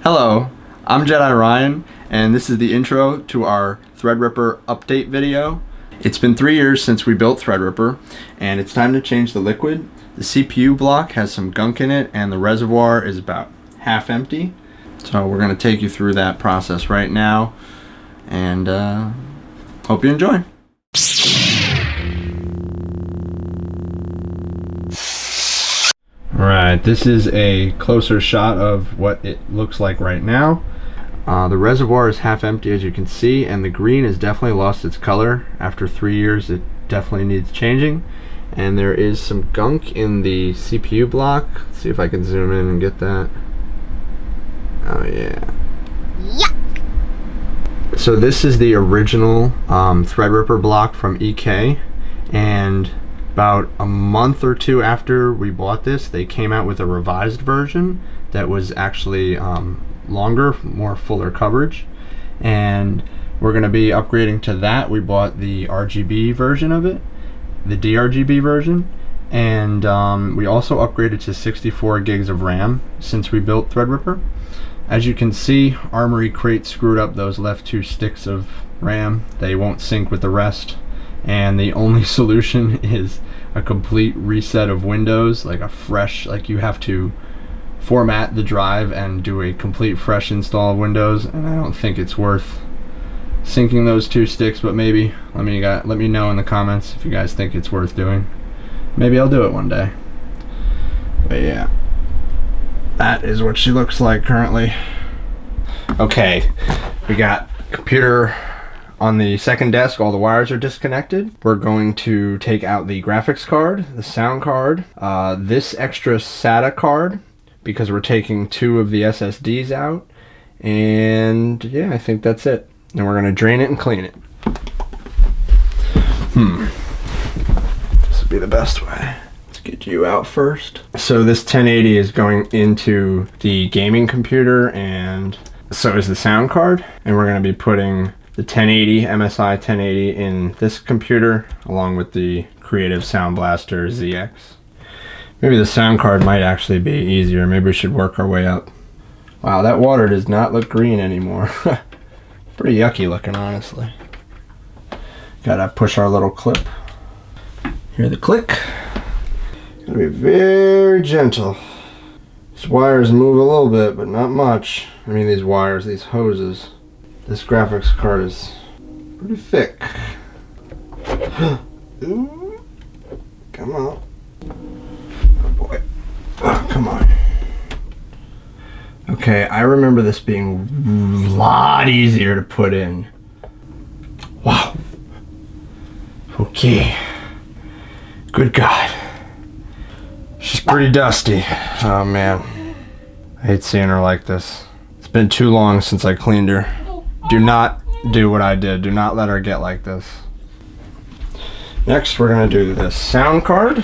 Hello, I'm Jedi Ryan, and this is the intro to our Threadripper update video. It's been 3 years since we built Threadripper, and it's time to change the liquid. The CPU block has some gunk in it, and the reservoir is about half empty. So we're going to take you through that process right now, and hope you enjoy. Alright, this is a closer shot of what it looks like right now. The reservoir is half empty, as you can see, and the green has definitely lost its color. After 3 years, it definitely needs changing. And there is some gunk in the CPU block. Let's see if I can zoom in and get that. Oh yeah. Yuck! So this is the original Threadripper block from EK, and about a month or two after we bought this, they came out with a revised version that was actually longer, more fuller coverage, and we're going to be upgrading to that. We bought the RGB version of it, the DRGB version, and we also upgraded to 64 gigs of RAM since we built Threadripper. As you can see, Armory Crate screwed up those left 2 sticks of RAM. They won't sync with the rest, and the only solution is a complete reset of Windows, like you have to format the drive and do a complete fresh install of Windows, and I don't think it's worth syncing those 2 sticks, but maybe. Let me know in the comments if you guys think it's worth doing. Maybe I'll do it one day. But yeah, that is what she looks like currently. Okay, we got computer on the second desk. All the wires are disconnected. We're going to take out the graphics card, the sound card, this extra SATA card, because we're taking 2 of the SSDs out, and yeah, I think that's it. And we're going to drain it and clean it. This would be the best way. Let's get you out first. So this 1080 is going into the gaming computer, and so is the sound card, and we're going to be putting the 1080, MSI 1080 in this computer, along with the Creative Sound Blaster ZX. Maybe the sound card might actually be easier. Maybe we should work our way up. Wow, that water does not look green anymore. Pretty yucky looking, honestly. Gotta push our little clip. Hear the click. Gotta be very gentle. These wires move a little bit, but not much. I mean, these wires, these hoses. This graphics card is pretty thick. Ooh. Come on. Oh boy. Oh, come on. Okay, I remember this being a lot easier to put in. Wow. Okay. Good God. She's pretty dusty. Oh man. I hate seeing her like this. It's been too long since I cleaned her. Do not do what I did. Do not let her get like this. Next, we're going to do the sound card.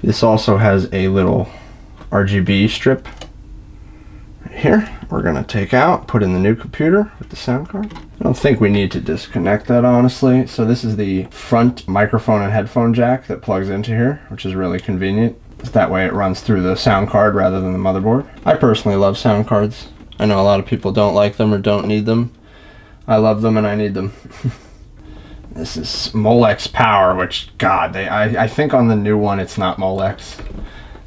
This also has a little RGB strip right here. We're going to take out, put in the new computer with the sound card. I don't think we need to disconnect that, honestly. So this is the front microphone and headphone jack that plugs into here, which is really convenient. That way it runs through the sound card rather than the motherboard. I personally love sound cards. I know a lot of people don't like them or don't need them. I love them and I need them. This is Molex Power, which, God, I think on the new one it's not Molex.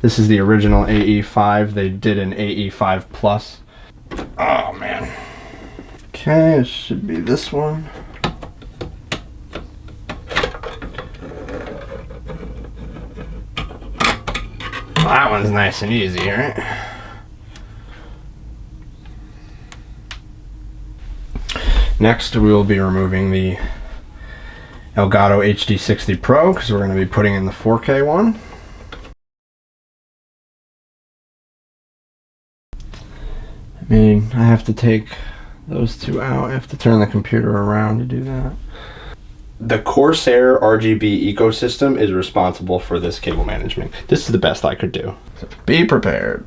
This is the original AE5. They did an AE5 Plus. Oh, man. Okay, it should be this one. Well, that one's nice and easy, right? Next, we will be removing the Elgato HD60 Pro, because we're going to be putting in the 4K one. I mean, I have to take those 2 out. I have to turn the computer around to do that. The Corsair RGB ecosystem is responsible for this cable management. This is the best I could do. So be prepared.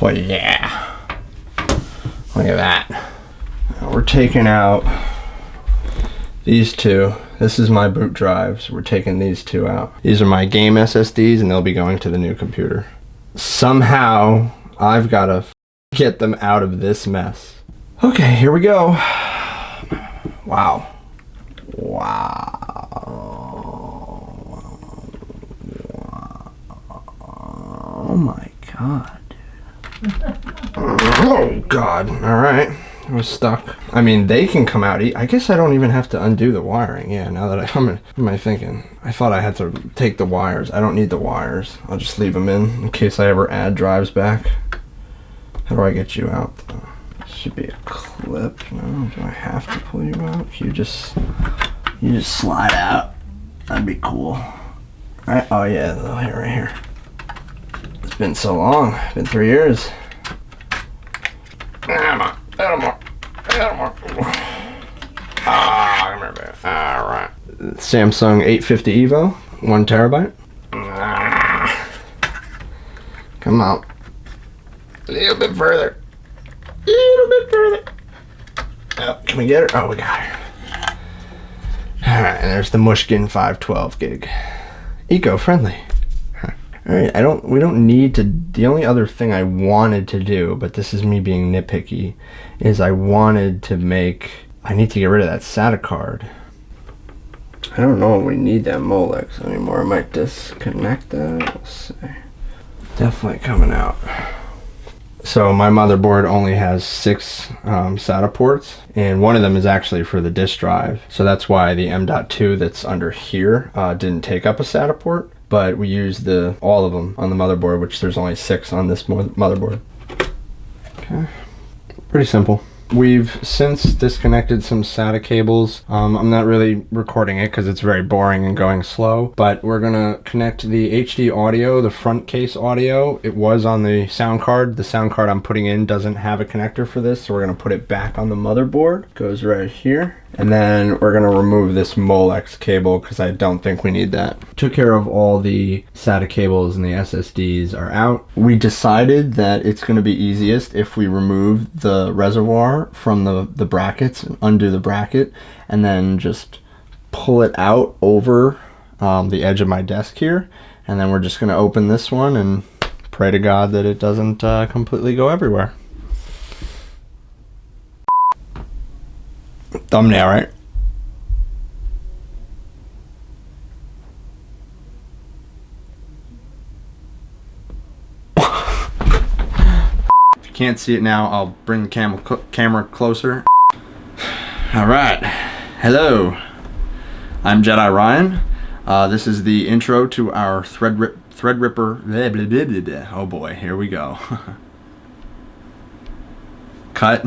Oh yeah. Look at that. Now we're taking out these 2. This is my boot drive, so we're taking these two out. These are my game SSDs, and they'll be going to the new computer. Somehow, I've got to get them out of this mess. Okay, here we go. Wow. Wow. Oh my god, dude. Oh god. Alright. I was stuck. I mean, they can come out. I guess I don't even have to undo the wiring. Yeah, now that what am I thinking? I thought I had to take the wires. I don't need the wires. I'll just leave them in case I ever add drives back. How do I get you out, though? Should be a clip. No, do I have to pull you out? You just slide out. That'd be cool. Right? Oh yeah, right here. It's been so long. It's been 3 years. Alright. Samsung 850 EVO, 1 terabyte. Come on. A little bit further. Oh, can we get her? Oh, we got her. Alright, and there's the Mushkin 512 gig. Eco-friendly. Alright, we don't need to, the only other thing I wanted to do, but this is me being nitpicky, is I need to get rid of that SATA card. I don't know if we need that Molex anymore. I might disconnect that. Let's see. Definitely coming out. So my motherboard only has 6 SATA ports, and one of them is actually for the disk drive. So that's why the M.2 that's under here didn't take up a SATA port, but we used all of them on the motherboard, which there's only 6 on this motherboard. Okay, pretty simple. We've since disconnected some SATA cables. I'm not really recording it because it's very boring and going slow, but we're gonna connect the HD audio, the front case audio. It was on the sound card. The sound card I'm putting in doesn't have a connector for this, so we're gonna put it back on the motherboard. Goes right here. And then we're gonna remove this Molex cable because I don't think we need that. Took care of all the SATA cables, and the SSDs are out. We decided that it's gonna be easiest if we remove the reservoir from the brackets, undo the bracket, and then just pull it out over the edge of my desk here. And then we're just gonna open this one and pray to God that it doesn't completely go everywhere. Thumbnail, right? If you can't see it now, I'll bring the camera closer. All right. Hello. I'm Jedi Ryan. This is the intro to our Threadripper. Blah, blah, blah, blah, blah. Oh boy, here we go. Cut.